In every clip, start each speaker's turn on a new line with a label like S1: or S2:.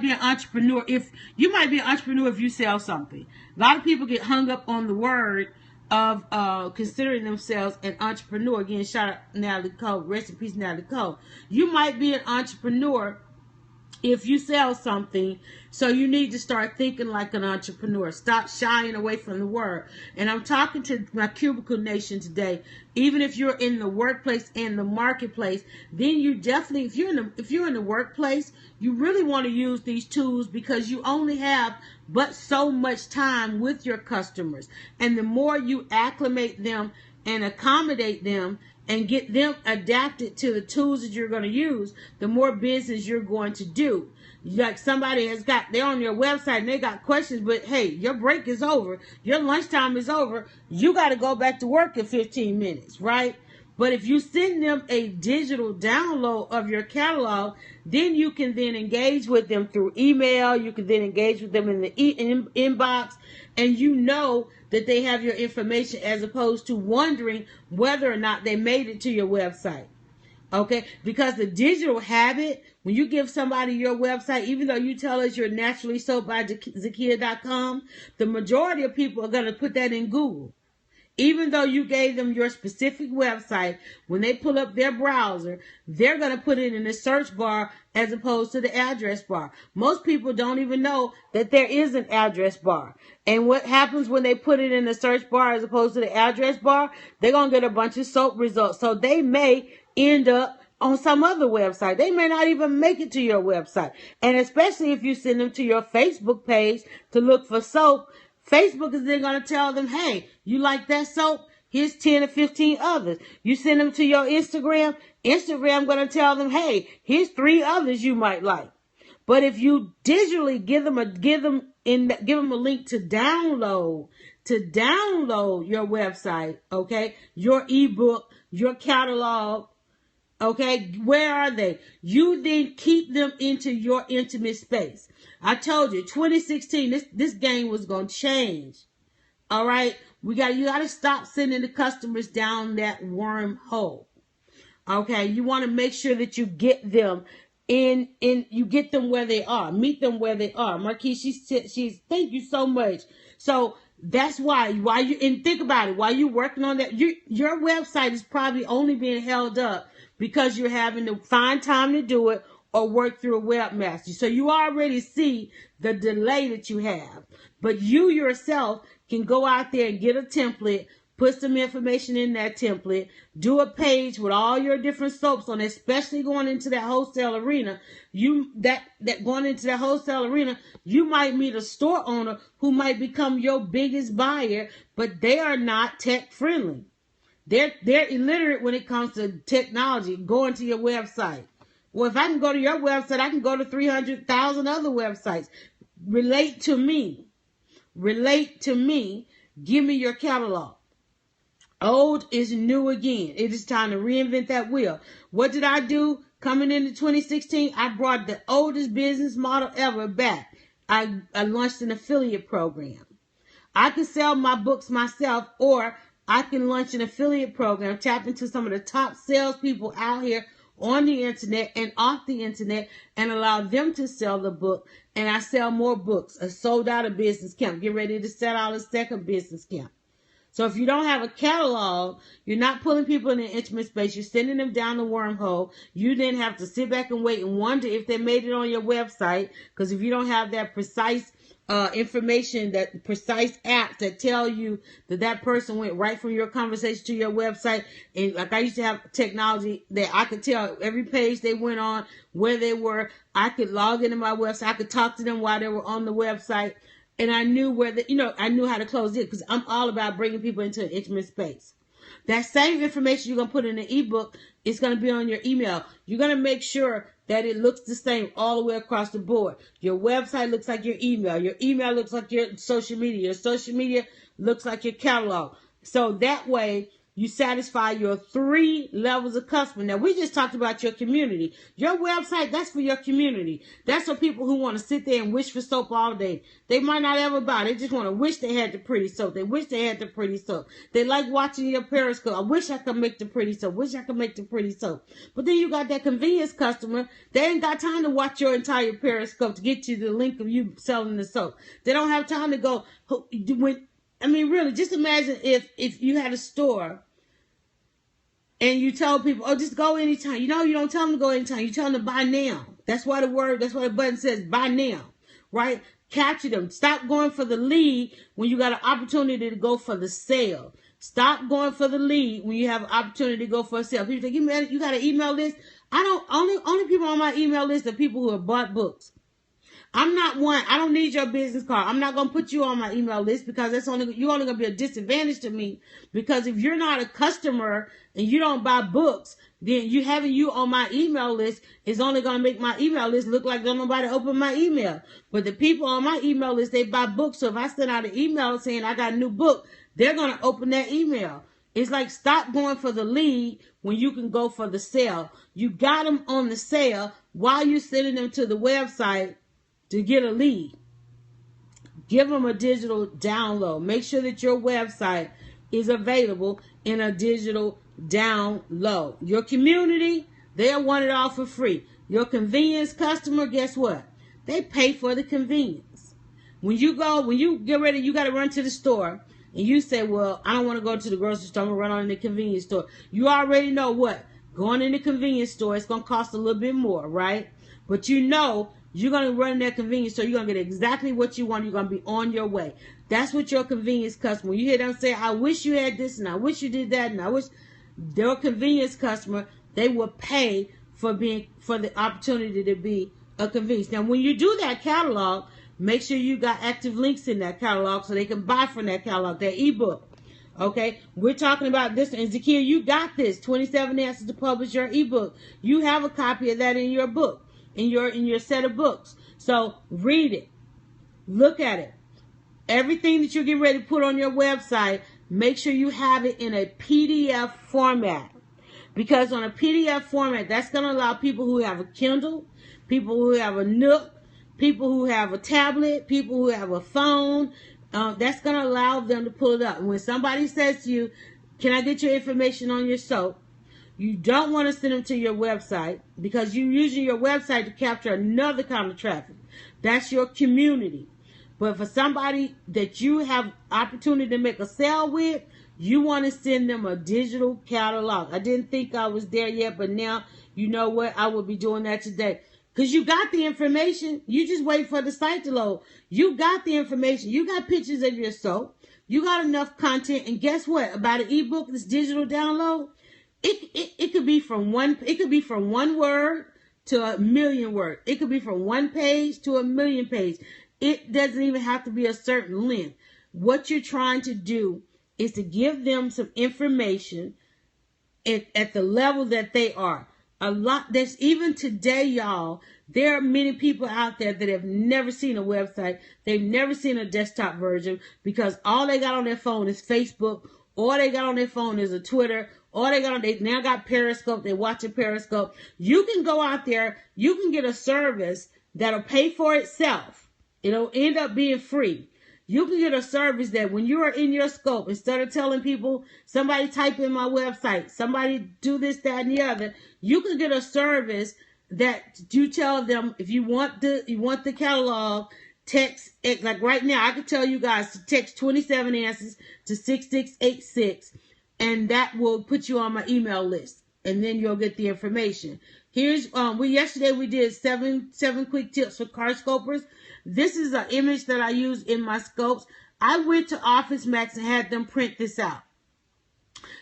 S1: be an entrepreneur if you sell something. A lot of people get hung up on the word of considering themselves an entrepreneur. Again, shout out Natalie Cole. Rest in peace, Natalie Cole. You might be an entrepreneur if you sell something, so you need to start thinking like an entrepreneur. Stop shying away from the word. And I'm talking to my Cubicle Nation today. Even if you're in the workplace and the marketplace, then you definitely, if you're in the workplace, you really want to use these tools because you only have but so much time with your customers. And the more you acclimate them and accommodate them and get them adapted to the tools that you're going to use, the more business you're going to do. Like somebody they're on your website and they got questions, but hey, your break is over. Your lunchtime is over. You got to go back to work in 15 minutes, right? But if you send them a digital download of your catalog, then you can then engage with them through email. You can then engage with them in the inbox, and you know that they have your information as opposed to wondering whether or not they made it to your website. Okay? Because the digital habit, when you give somebody your website, even though you tell us you're Naturally Soap by Zakia.com, the majority of people are going to put that in Google. Even though you gave them your specific website, when they pull up their browser, they're going to put it in the search bar as opposed to the address bar. Most people don't even know that there is an address bar. And what happens when they put it in the search bar as opposed to the address bar? They're going to get a bunch of soap results. So they may end up on some other website. They may not even make it to your website. And especially if you send them to your Facebook page to look for soap, Facebook is then going to tell them, hey, you like that soap? Here's 10 or 15 others. You send them to your Instagram. Instagram going to tell them, hey, here's 3 others you might like. But if you digitally give them a link to download your website, okay, your ebook, your catalog, okay, where are they? You then keep them into your intimate space. I told you, 2016, this game was going to change. All right? You got to stop sending the customers down that wormhole. Okay? You want to make sure that you get them you get them where they are. Meet them where they are. Marquise, she's thank you so much. So that's why you, and think about it, while you're working on that, your website is probably only being held up because you're having to find time to do it or work through a webmaster. So you already see the delay that you have. But you yourself can go out there and get a template, put some information in that template, do a page with all your different soaps on it, especially going into that wholesale arena. Going into that wholesale arena, you might meet a store owner who might become your biggest buyer, but they are not tech friendly. They're illiterate when it comes to technology, going to your website. Well, if I can go to your website, I can go to 300,000 other websites. Relate to me. Give me your catalog. Old is new again. It is time to reinvent that wheel. What did I do coming into 2016? I brought the oldest business model ever back. I launched an affiliate program. I can sell my books myself, or I can launch an affiliate program, tap into some of the top salespeople out here on the internet and off the internet, and allow them to sell the book. And I sell more books. I sold out a business camp. Get ready to sell out a second business camp. So if you don't have a catalog, you're not pulling people in the intimate space. You're sending them down the wormhole. You then have to sit back and wait and wonder if they made it on your website. Because if you don't have that precise information, that precise apps that tell you that person went right from your conversation to your website. And like I used to have technology that I could tell every page they went on, where they were. I could log into my website. I could talk to them while they were on the website. And I knew I knew how to close it, because I'm all about bringing people into an intimate space. That same information you're going to put in the ebook is going to be on your email. You're going to make sure that it looks the same all the way across the board. Your website looks like your email. Your email looks like your social media. Your social media looks like your catalog. So that way, You satisfy your 3 levels of customer. Now, we just talked about your community. Your website, that's for your community. That's for people who want to sit there and wish for soap all day. They might not ever buy. They just want to wish they had the pretty soap. They wish they had the pretty soap. They like watching your Periscope. I wish I could make the pretty soap. Wish I could make the pretty soap. But then you got that convenience customer. They ain't got time to watch your entire Periscope to get you the link of you selling the soap. They don't have time to go. Really, just imagine if you had a store and you told people, oh, just go anytime. You don't tell them to go anytime. You tell them to buy now. That's why the button says, buy now, right? Capture them. Stop going for the lead when you got an opportunity to go for the sale. Stop going for the lead when you have an opportunity to go for a sale. People think, you got an email list? Only people on my email list are people who have bought books. I'm not one. I don't need your business card. I'm not going to put you on my email list because you're only going to be a disadvantage to me. Because if you're not a customer and you don't buy books, then having you on my email list is only going to make my email list look like there's nobody open my email. But the people on my email list, they buy books. So if I send out an email saying I got a new book, they're going to open that email. It's like, stop going for the lead when you can go for the sale. You got them on the sale while you're sending them to the website to get a lead. Give them a digital download. Make sure that your website is available in a digital download. Your community, they'll want it all for free. Your convenience customer, guess what? They pay for the convenience. When you get ready, you got to run to the store and you say, well, I don't want to go to the grocery store. I'm going to run on in the convenience store. You already know what? Going in the convenience store, it's going to cost a little bit more, right? But you know, you're going to run that convenience store. You're going to get exactly what you want. You're going to be on your way. That's what your convenience customer. You hear them say, I wish you had this and I wish you did that and I wish. Their convenience customer, they will pay for the opportunity to be a convenience. Now, when you do that catalog, make sure you got active links in that catalog so they can buy from that catalog, that ebook. Okay, we're talking about this. And Zakia, you got this 27 answers to publish your ebook. You have a copy of that in your book. In your set of books. So read it. Look at it. Everything that you're getting ready to put on your website, make sure you have it in a PDF format. Because on a PDF format, that's going to allow people who have a Kindle, people who have a Nook, people who have a tablet, people who have a phone, that's going to allow them to pull it up. And when somebody says to you, can I get your information on your soap? You don't want to send them to your website because you're using your website to capture another kind of traffic. That's your community. But for somebody that you have opportunity to make a sale with, you want to send them a digital catalog. I didn't think I was there yet, but now you know what? I will be doing that today. Because you got the information. You just wait for the site to load. You got the information. You got pictures of your soap. You got enough content. And guess what? About an ebook, this digital download, it could be from one word to 1,000,000 words. It could be from one page to 1,000,000 pages. It doesn't even have to be a certain length. What you're trying to do is to give them some information at the level that they are. There's even today, y'all, there are many people out there that have never seen a website. They've never seen a desktop version because all they got on their phone is Facebook. All they got on their phone is a Twitter. They now got Periscope. They're watching Periscope. You can go out there. You can get a service that'll pay for itself. It'll end up being free. You can get a service that when you are in your scope, instead of telling people, somebody type in my website, somebody do this, that, and the other, you can get a service that you tell them if you want the catalog, text, like right now, I can tell you guys to text 27 answers to 6686. And that will put you on my email list. And then you'll get the information. Here's, yesterday we did seven quick tips for car scopers. This is an image that I use in my scopes. I went to Office Max and had them print this out.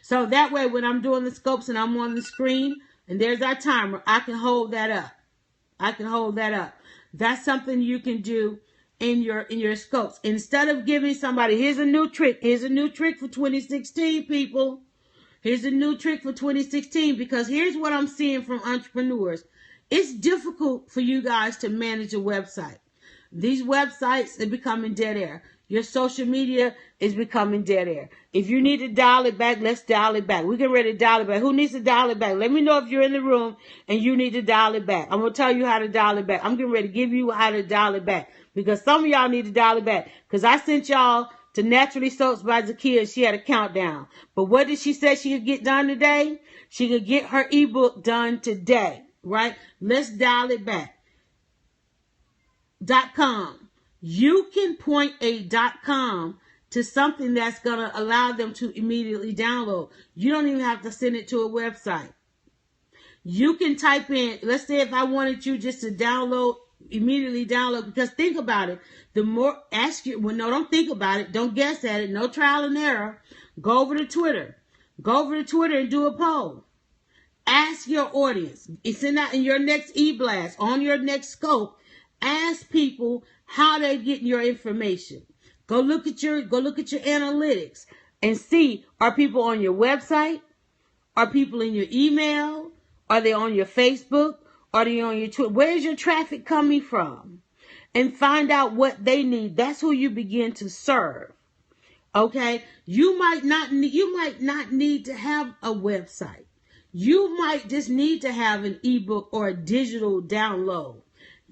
S1: So that way when I'm doing the scopes and I'm on the screen and there's our timer, I can hold that up. That's something you can do in your scopes. Instead of giving somebody, here's a new trick for 2016, people. Here's a new trick for 2016, because here's what I'm seeing from entrepreneurs. It's difficult for you guys to manage a website. These websites are becoming dead air. Your social media is becoming dead air. If you need to dial it back, let's dial it back. We can ready to dial it back. Who needs to dial it back? Let me know if you're in the room and you need to dial it back. I'm going to tell you how to dial it back. I'm getting ready to give you how to dial it back because some of y'all need to dial it back because I sent y'all to Naturally Soaps by Zakia. She had a countdown. But what did she say she could get done today? She could get her ebook done today, right? Let's dial it back. .com. You can point a .com to something that's going to allow them to immediately download. You don't even have to send it to a website. You can type in, let's say if I wanted you just to download, immediately download, because think about it. The more, ask you, well, no, don't think about it. Don't guess at it. No trial and error. Go over to Twitter. Go over to Twitter and do a poll. Ask your audience. It's in your next e-blast, on your next scope. Ask people how they're getting your information. Go look at your analytics and see, are people on your website? Are people in your email? Are they on your Facebook? Are they on your Twitter? Where's your traffic coming from? And find out what they need. That's who you begin to serve. Okay? You might not need to have a website. You might just need to have an ebook or a digital download.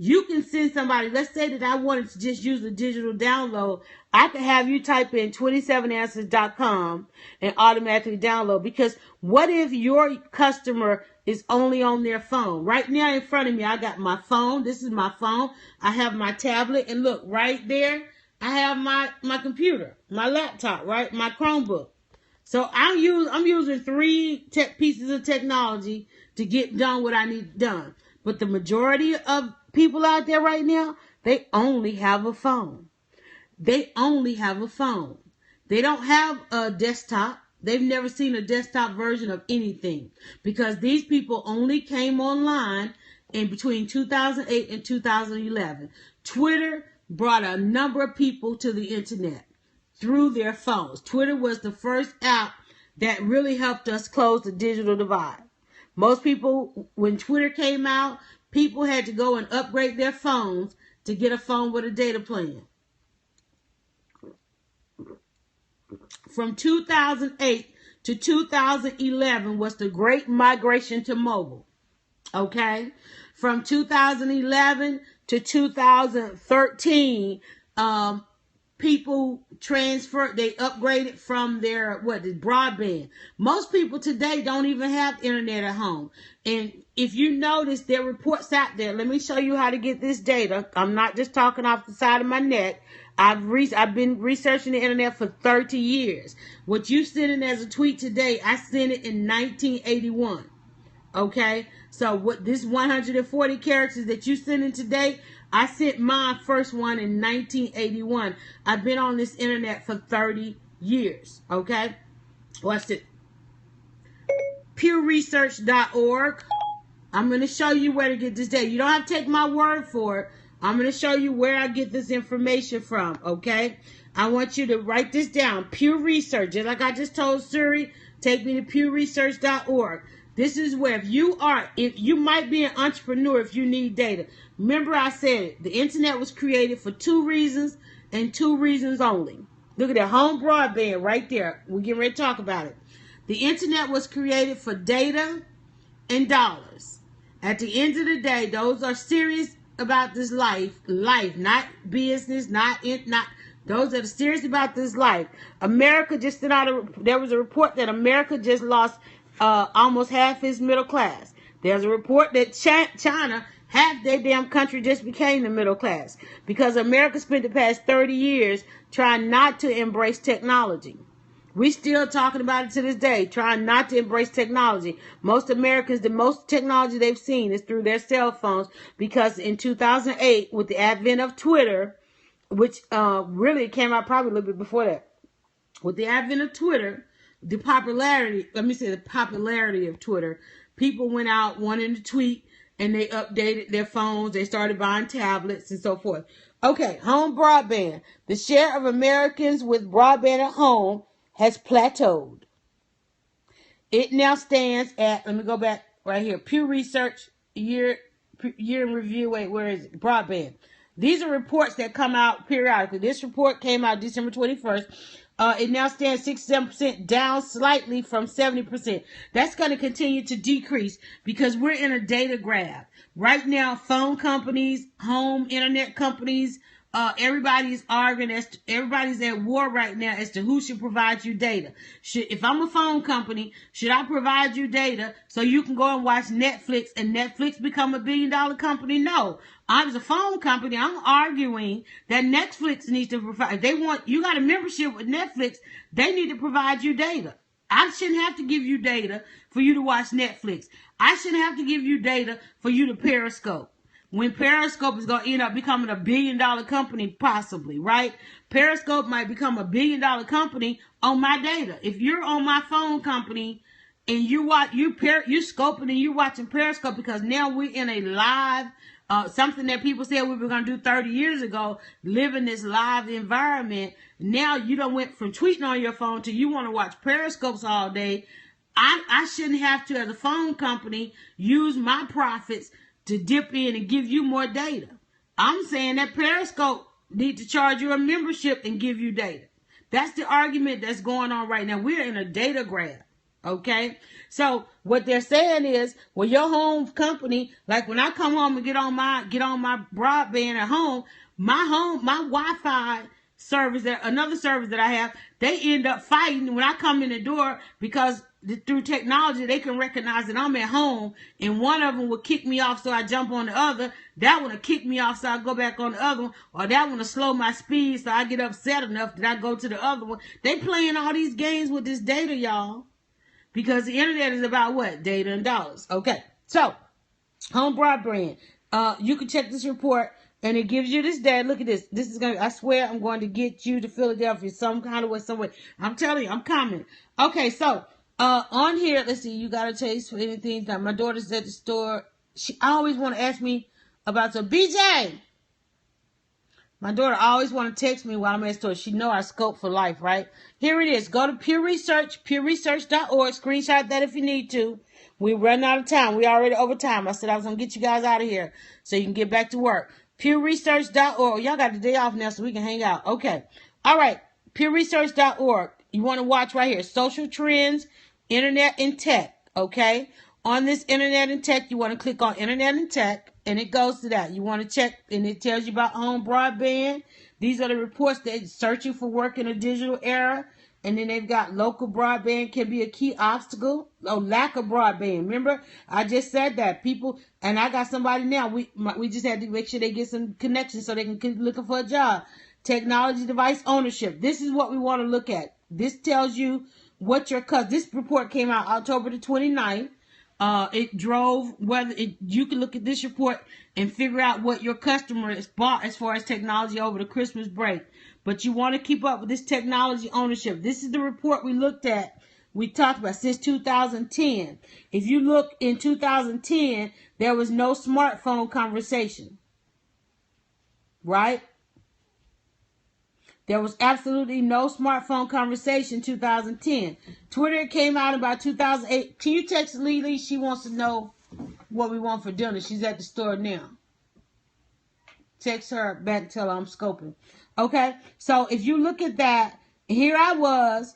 S1: You can send somebody, let's say that I wanted to just use a digital download. I could have you type in 27answers.com and automatically download. Because what if your customer is only on their phone? Right now in front of me, I got my phone. This is my phone. I have my tablet. And look, right there, I have my computer, my laptop, right? My Chromebook. So I'm using 3 pieces of technology to get done what I need done. But the majority of people out there right now, they only have a phone. They only have a phone. They don't have a desktop. They've never seen a desktop version of anything because these people only came online in between 2008 and 2011. Twitter brought a number of people to the internet through their phones. Twitter was the first app that really helped us close the digital divide. Most people, when Twitter came out, people had to go and upgrade their phones to get a phone with a data plan. From 2008 to 2011 was the great migration to mobile. Okay? From 2011 to 2013, people transferred, they upgraded from their, broadband. Most people today don't even have internet at home. And if you notice, there are reports out there. Let me show you how to get this data. I'm not just talking off the side of my neck. I've been researching the internet for 30 years. What you sent in as a tweet today, I sent it in 1981. Okay? So what this 140 characters that you sent in today, I sent my first one in 1981. I've been on this internet for 30 years. Okay? Watch it. PewResearch.org. I'm going to show you where to get this data. You don't have to take my word for it. I'm going to show you where I get this information from. Okay? I want you to write this down. Pew Research. Just like I just told Suri, take me to PewResearch.org. This is where if you might be an entrepreneur if you need data. Remember I said it. The internet was created for 2 reasons and 2 reasons only. Look at that home broadband right there. We're getting ready to talk about it. The internet was created for data and dollars. At the end of the day, those are serious about this life, not business, those that are serious about this life. America just there was a report that America just lost almost half its middle class. There's a report that China, half their damn country just became the middle class because America spent the past 30 years trying not to embrace technology. We still talking about it to this day, trying not to embrace technology. Most Americans, the most technology they've seen is through their cell phones because in 2008, with the advent of Twitter, which really came out probably a little bit before that, with the advent of Twitter, the popularity of Twitter, people went out wanting to tweet and they updated their phones. They started buying tablets and so forth. Okay, home broadband. The share of Americans with broadband at home has plateaued. It now stands at, let me go back right here, Pew Research year in review. Wait, where is it? Broadband. These are reports that come out periodically. This report came out December 21st. It now stands 67% down slightly from 70%. That's going to continue to decrease because we're in a data grab. Right now, phone companies, home internet companies, everybody's arguing everybody's at war right now as to who should provide you data. If I'm a phone company, should I provide you data so you can go and watch Netflix and Netflix become $1 billion company? No. As a phone company, I'm arguing that Netflix needs to provide. If they want, you got a membership with Netflix, they need to provide you data. I shouldn't have to give you data for you to watch Netflix. I shouldn't have to give you data for you to Periscope. When Periscope is going to end up becoming $1 billion company, possibly, right? Periscope might become $1 billion company on my data. If you're on my phone company and you're scoping and you're watching Periscope, because now we're in a live, something that people said we were going to do 30 years ago, live in this live environment. Now you done went from tweeting on your phone to you want to watch Periscopes all day. I shouldn't have to, as a phone company, use my profits to dip in and give you more data. I'm saying that Periscope need to charge you a membership and give you data. That's the argument that's going on right now. We're in a data grab. Okay? So what they're saying is, well, your home company, like when I come home and get on my broadband at home, my Wi-Fi service, another service that I have, they end up fighting when I come in the door because through technology, they can recognize that I'm at home, and one of them will kick me off so I jump on the other. That one will kick me off so I go back on the other one, or that one will slow my speed so I get upset enough that I go to the other one. They playing all these games with this data, y'all, because the internet is about what? Data and dollars. Okay, so home broadband. You can check this report, and it gives you this data. Look at this. This is I swear I'm going to get you to Philadelphia some kind of way, some way. I'm telling you, I'm coming. Okay, so on here, let's see, you got a taste for anything. Now, my daughter's at the store. She always want to ask me about, so BJ, my daughter always want to text me while I'm at the store. She know I scope for life, right? Here it is. Go to Pew Research, pewresearch.org. Screenshot that if you need to. We run out of time. We already over time. I said I was going to get you guys out of here so you can get back to work. pewresearch.org. Y'all got the day off now so we can hang out. Okay. All right. pewresearch.org. You want to watch right here. Social trends, internet and tech. Okay. On this internet and tech, you want to click on internet and tech, and it goes to that. You want to check, and it tells you about home broadband. These are the reports that searching for work in a digital era. And then they've got local broadband can be a key obstacle. Oh, lack of broadband. Remember, I just said that people, and I got somebody now. We just had to make sure they get some connections so they can keep looking for a job. Technology device ownership. This is what we want to look at. This tells you what your this report came out October the 29th. It drove you can look at this report and figure out what your customer has bought as far as technology over the Christmas break. But you want to keep up with this technology ownership. This is the report we looked at. We talked about since 2010. If you look in 2010, there was no smartphone conversation. Right? There was absolutely no smartphone conversation in 2010. Twitter came out about 2008. Can you text Lily? She wants to know what we want for dinner. She's at the store now. Text her back and tell her I'm scoping. Okay? So if you look at that, here I was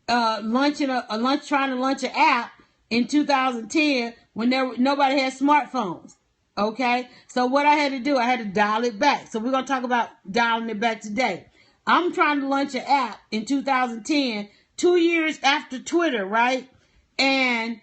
S1: trying to launch an app in 2010 when nobody had smartphones. Okay? So what I had to do, I had to dial it back. So we're going to talk about dialing it back today. I'm trying to launch an app in 2010, 2 years after Twitter, right? And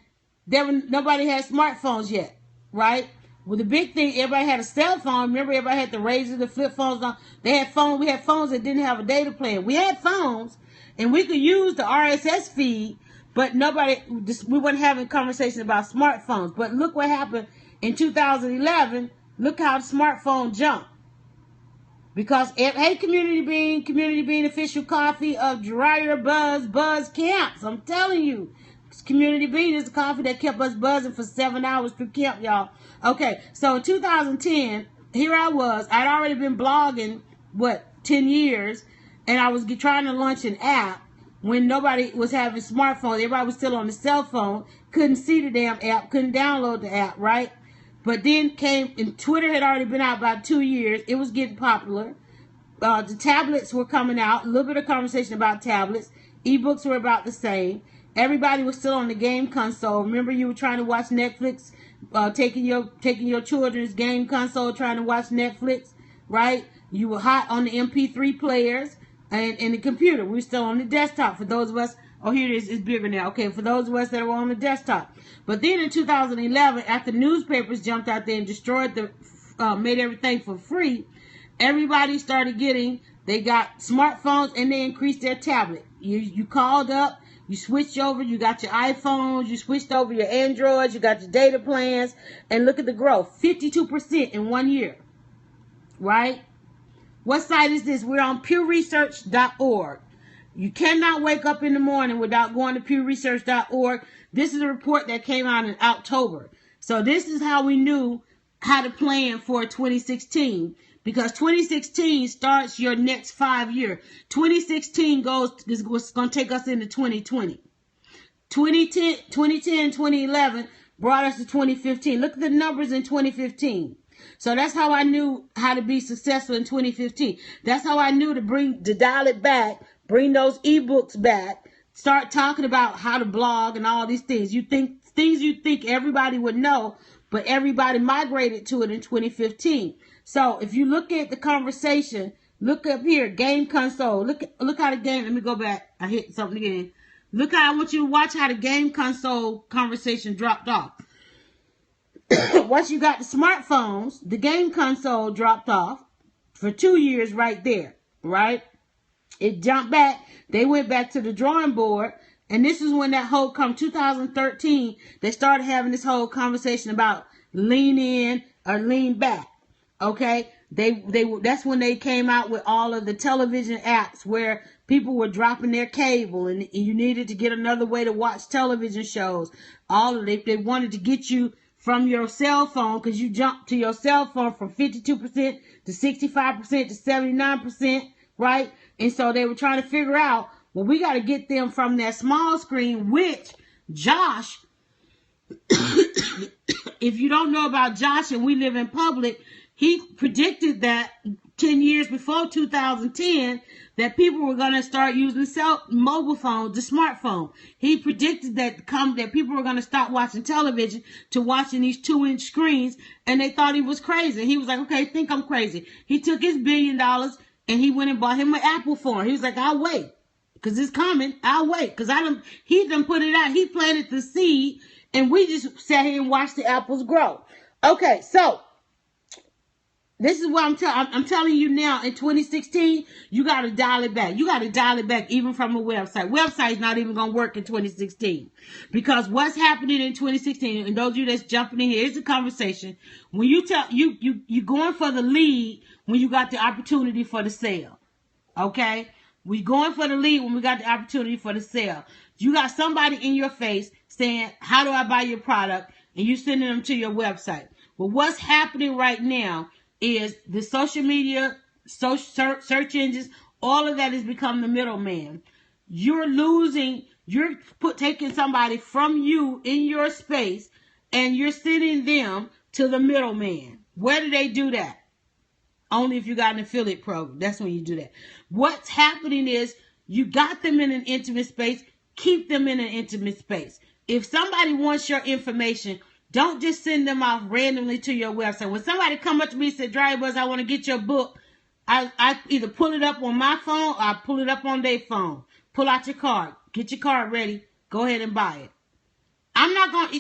S1: nobody had smartphones yet, right? Well, the big thing, everybody had a cell phone. Remember, everybody had the Razr, the flip phones on. We had phones that didn't have a data plan. We had phones, and we could use the RSS feed, but we weren't having conversations about smartphones. But look what happened in 2011. Look how the smartphone jumped. Because, hey, Community Bean official coffee of Dryer Buzz Camps. I'm telling you. Community Bean is the coffee that kept us buzzing for 7 hours through camp, y'all. Okay, so in 2010, here I was. I'd already been blogging, 10 years, and I was trying to launch an app when nobody was having smartphones. Everybody was still on the cell phone, couldn't see the damn app, couldn't download the app, right? But then came, and Twitter had already been out about 2 years. It was getting popular. The tablets were coming out. A little bit of conversation about tablets. Ebooks were about the same. Everybody was still on the game console. Remember, you were trying to watch Netflix, taking your children's game console, trying to watch Netflix, right? You were hot on the MP3 players and the computer. We were still on the desktop. For those of us, oh, here it is. It's bigger now. Okay, for those of us that were on the desktop. But then in 2011, after newspapers jumped out there and destroyed made everything for free, everybody started they got smartphones and they increased their tablet. You called up, you switched over, you got your iPhones, you switched over your Androids, you got your data plans, and look at the growth, 52% in 1 year, right? What site is this? We're on pewresearch.org. You cannot wake up in the morning without going to pewresearch.org. This is a report that came out in October. So this is how we knew how to plan for 2016. Because 2016 starts your next 5 year. 2016 is what's going to take us into 2020. 2010, 2011 brought us to 2015. Look at the numbers in 2015. So that's how I knew how to be successful in 2015. That's how I knew to dial it back, bring those ebooks back, start talking about how to blog and all these things. You think everybody would know, but everybody migrated to it in 2015. So if you look at the conversation, look up here, game console. Look how the game, let me go back. I hit something again. Look how I want you to watch how the game console conversation dropped off. Once you got the smartphones, the game console dropped off for 2 years right there, right? It jumped back. They went back to the drawing board. And this is when that whole 2013, they started having this whole conversation about lean in or lean back. Okay, that's when they came out with all of the television apps where people were dropping their cable and you needed to get another way to watch television shows. They wanted to get you from your cell phone, because you jumped to your cell phone from 52% to 65% to 79%, right? And so they were trying to figure out, well, we got to get them from that small screen, which Josh, if you don't know about Josh and we live in public, he predicted that 10 years before 2010 that people were going to start using mobile phones, the smartphone. He predicted that people were going to stop watching television to watching these 2-inch screens, and they thought he was crazy. He was like, okay, think I'm crazy. He took his $1 billion and he went and bought him an Apple phone. He was like, I'll wait because it's coming. I'll wait because he done put it out. He planted the seed and we just sat here and watched the apples grow. Okay, so this is what I'm telling you now. In 2016, you got to dial it back. You got to dial it back even from a website. Website's not even going to work in 2016 because what's happening in 2016, and those of you that's jumping in here, here's the conversation. When you you're going for the lead when you got the opportunity for the sale. Okay? We're going for the lead when we got the opportunity for the sale. You got somebody in your face saying, how do I buy your product? And you sending them to your website. Well, what's happening right now is the social media, search engines, all of that has become the middleman. You're taking somebody from you in your space and you're sending them to the middleman. Where do they do that? Only if you got an affiliate program. That's when you do that. What's happening is you got them in an intimate space. Keep them in an intimate space. If somebody wants your information, don't just send them off randomly to your website. When somebody come up to me and say, Drivebuzz, I want to get your book, I either pull it up on my phone or I pull it up on their phone. Pull out your card. Get your card ready. Go ahead and buy it. I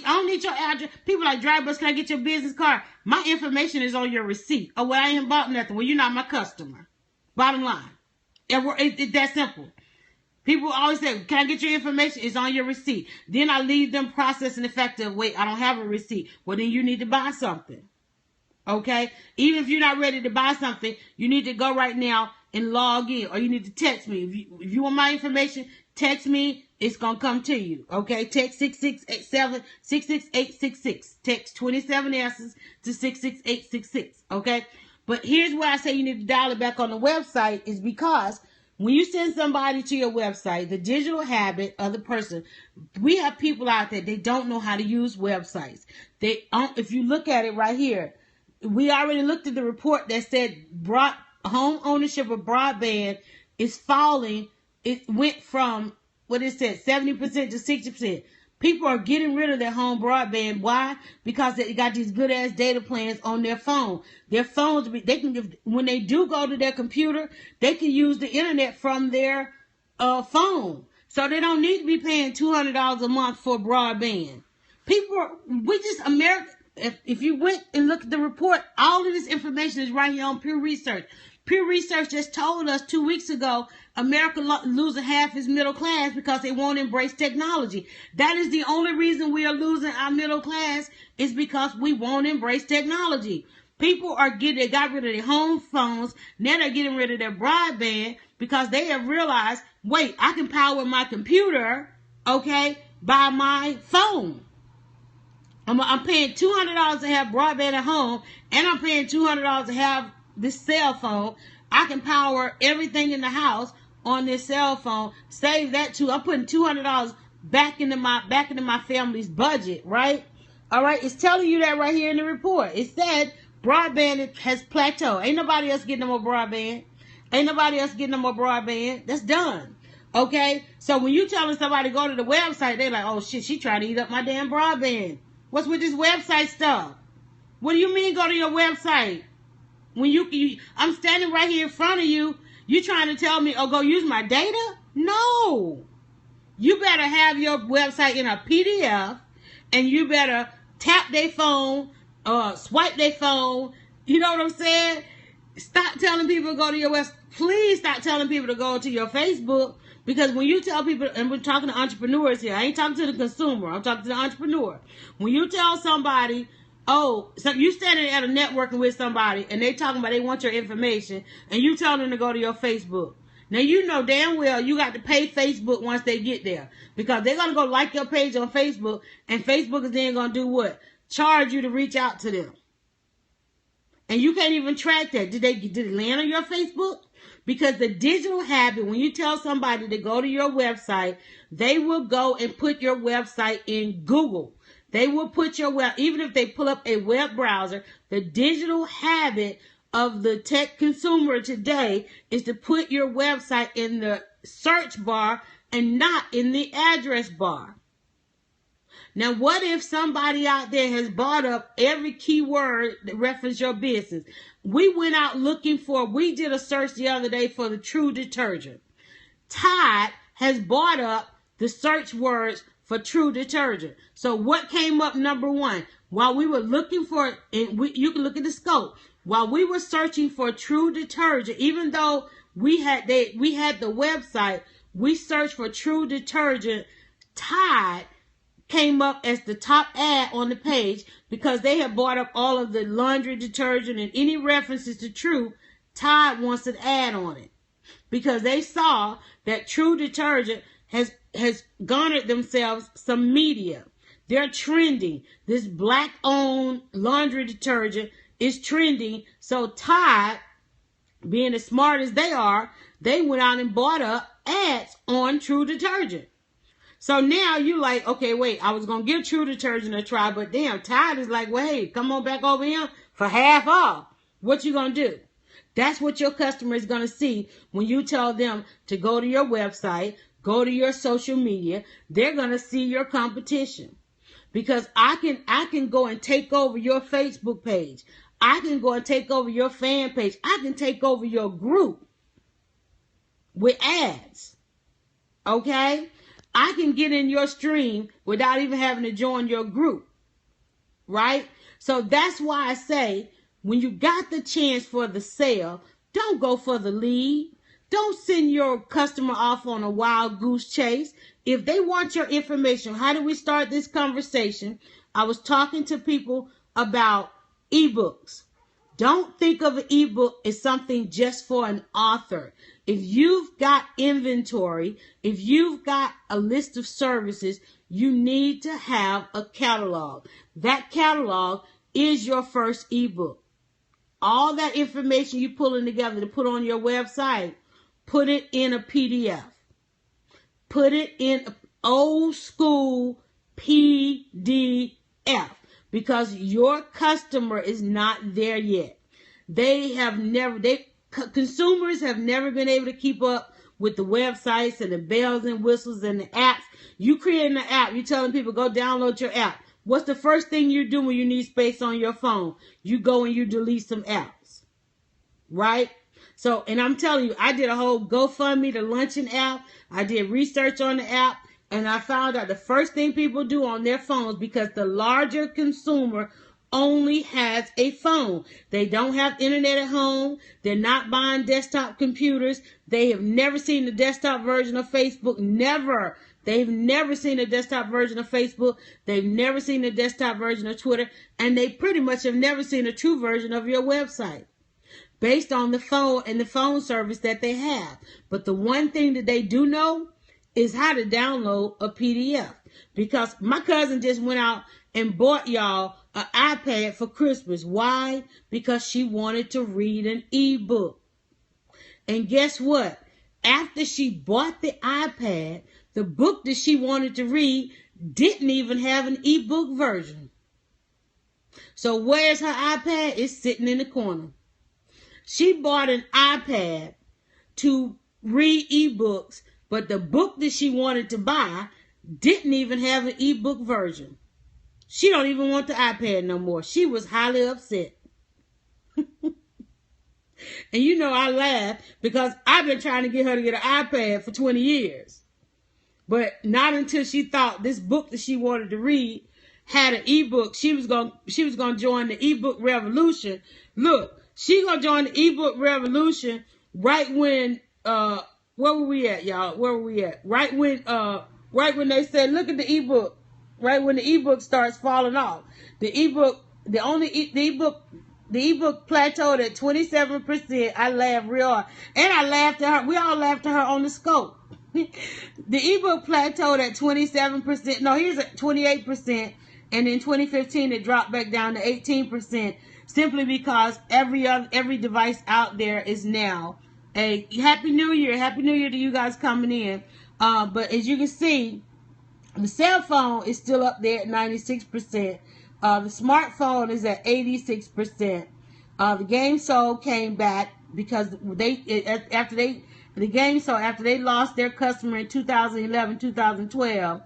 S1: don't need your address. People like, Drivebuzz, can I get your business card? My information is on your receipt. Oh, well, I ain't bought nothing. Well, you're not my customer. Bottom line. It's that simple. People always say, can I get your information? It's on your receipt. Then I leave them processing the fact of, wait, I don't have a receipt. Well, then you need to buy something. Okay? Even if you're not ready to buy something, you need to go right now and log in. Or you need to text me. If you want my information, text me. It's going to come to you. Okay? Text 66866. Text 27 S's to 66866. Okay? But here's where I say you need to dial it back on the website is because when you send somebody to your website, the digital habit of the person, we have people out there, they don't know how to use websites. If you look at it right here, we already looked at the report that said home ownership of broadband is falling. It went from, what it said, 70% to 60%. People are getting rid of their home broadband. Why? Because they got these good ass data plans on their phone. Their phones, when they do go to their computer, they can use the internet from their phone. So they don't need to be paying $200 a month for broadband. America. If you went and looked at the report, all of this information is right here on Pew Research. Pew Research just told us 2 weeks ago America losing half its middle class because they won't embrace technology. That is the only reason we are losing our middle class, is because we won't embrace technology. People they got rid of their home phones. Now they're getting rid of their broadband because they have realized, wait, I can power my computer, okay, by my phone. I'm paying $200 to have broadband at home, and I'm paying $200 to have this cell phone. I can power everything in the house on this cell phone. Save that too. I'm putting $200 back into my family's budget, right? All right, it's telling you that right here in the report. It said broadband has plateaued. Ain't nobody else getting no more broadband. That's done. Okay, so when you telling somebody to go to the website, they're like, oh shit, she trying to eat up my damn broadband. What's with this website stuff? What do you mean go to your website? When I'm standing right here in front of you, you trying to tell me, oh, go use my data? No. You better have your website in a PDF, and you better tap their phone, swipe their phone. You know what I'm saying? Stop telling people to go to your website. Please stop telling people to go to your Facebook, because when you tell people, and we're talking to entrepreneurs here, I ain't talking to the consumer, I'm talking to the entrepreneur. When you tell somebody, so you standing at a networking with somebody, and they talking about they want your information, and you tell them to go to your Facebook. Now you know damn well you got to pay Facebook once they get there, because they're gonna go like your page on Facebook, and Facebook is then gonna do what? Charge you to reach out to them. And you can't even track that. Did it land on your Facebook? Because the digital habit, when you tell somebody to go to your website, they will go and put your website in Google. They will put even if they pull up a web browser, the digital habit of the tech consumer today is to put your website in the search bar and not in the address bar. Now, what if somebody out there has bought up every keyword that references your business? We went out we did a search the other day for the True detergent. Tide has bought up the search words for True detergent. So what came up number one? While we were looking for it, you can look at the scope. While we were searching for True detergent, even though we had the website, we searched for True detergent. Tide came up as the top ad on the page because they have bought up all of the laundry detergent, and any references to True, Tide wants an ad on it because they saw that True detergent has garnered themselves some media. They're trending. This black-owned laundry detergent is trending. So Tide, being as smart as they are, they went out and bought up ads on True detergent. So now you like, okay, wait, I was going to give True detergent a try, but damn, Tide is like, well, hey, come on back over here for half off. What you going to do? That's what your customer is going to see when you tell them to go to your website, go to your social media. They're going to see your competition, because I can go and take over your Facebook page. I can go and take over your fan page. I can take over your group with ads. Okay? I can get in your stream without even having to join your group, right? So that's why I say, when you got the chance for the sale, don't go for the lead. Don't send your customer off on a wild goose chase. If they want your information, how do we start this conversation? I was talking to people about ebooks. Don't think of an ebook as something just for an author. If you've got inventory, if you've got a list of services, you need to have a catalog. That catalog is your first ebook. All that information you're pulling together to put on your website put it in a PDF. Put it in old school PDF, because your customer is not there yet. Consumers have never been able to keep up with the websites and the bells and whistles and the apps. You creating an app, you telling people go download your app. What's the first thing you do when you need space on your phone? You go and you delete some apps, right? So, and I'm telling you, I did a whole GoFundMe, the luncheon app. I did research on the app, and I found out the first thing people do on their phones, because the larger consumer only has a phone. They don't have internet at home. They're not buying desktop computers. They have never seen the desktop version of Facebook. Never. They've never seen a desktop version of Facebook. They've never seen a desktop version of Twitter. And they pretty much have never seen a true version of your website, based on the phone and the phone service that they have. But the one thing that they do know is how to download a PDF. Because my cousin just went out and bought y'all an iPad for Christmas. Why? Because she wanted to read an ebook. And guess what? After she bought the iPad, the book that she wanted to read didn't even have an ebook version. So where's her iPad? It's sitting in the corner. She bought an iPad to read ebooks, but the book that she wanted to buy didn't even have an ebook version. She don't even want the iPad no more. She was highly upset. And you know I laughed, because I've been trying to get her to get an iPad for 20 years. But not until she thought this book that she wanted to read had an ebook, she was gonna join the ebook revolution. Look, she gonna join the ebook revolution right when where were we at, y'all? Where were we at? Right when they said, look at the ebook. Right when the ebook starts falling off. The ebook plateaued at 27%. I laughed real hard. And I laughed at her. We all laughed at her on the scope. The ebook plateaued at 27%. No, here's at 28%. And in 2015, it dropped back down to 18%. Simply because every device out there is now a Happy New Year. Happy New Year to you guys coming in. But as you can see, the cell phone is still up there at 96%. The smartphone is at 86%. The game sold came back because after they lost their customer in 2011, 2012,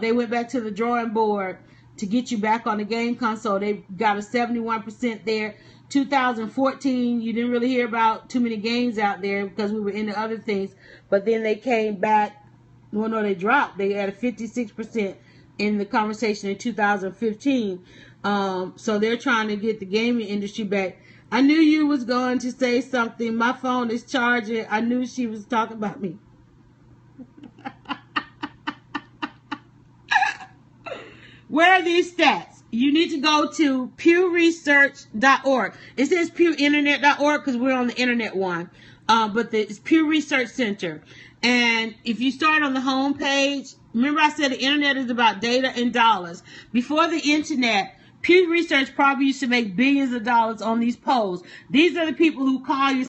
S1: they went back to the drawing board to get you back on the game console. They got a 71% there. 2014, you didn't really hear about too many games out there because we were into other things. But then they came back. Well, no, they dropped. They had a 56% in the conversation in 2015. So they're trying to get the gaming industry back. I knew you was going to say something. My phone is charging. I knew she was talking about me. Where are these stats? You need to go to pewresearch.org. It says pewinternet.org because we're on the internet one. But it's Pew Research Center. And if you start on the home page, remember I said the internet is about data and dollars. Before the internet, Pew Research probably used to make billions of dollars on these polls. These are the people who call you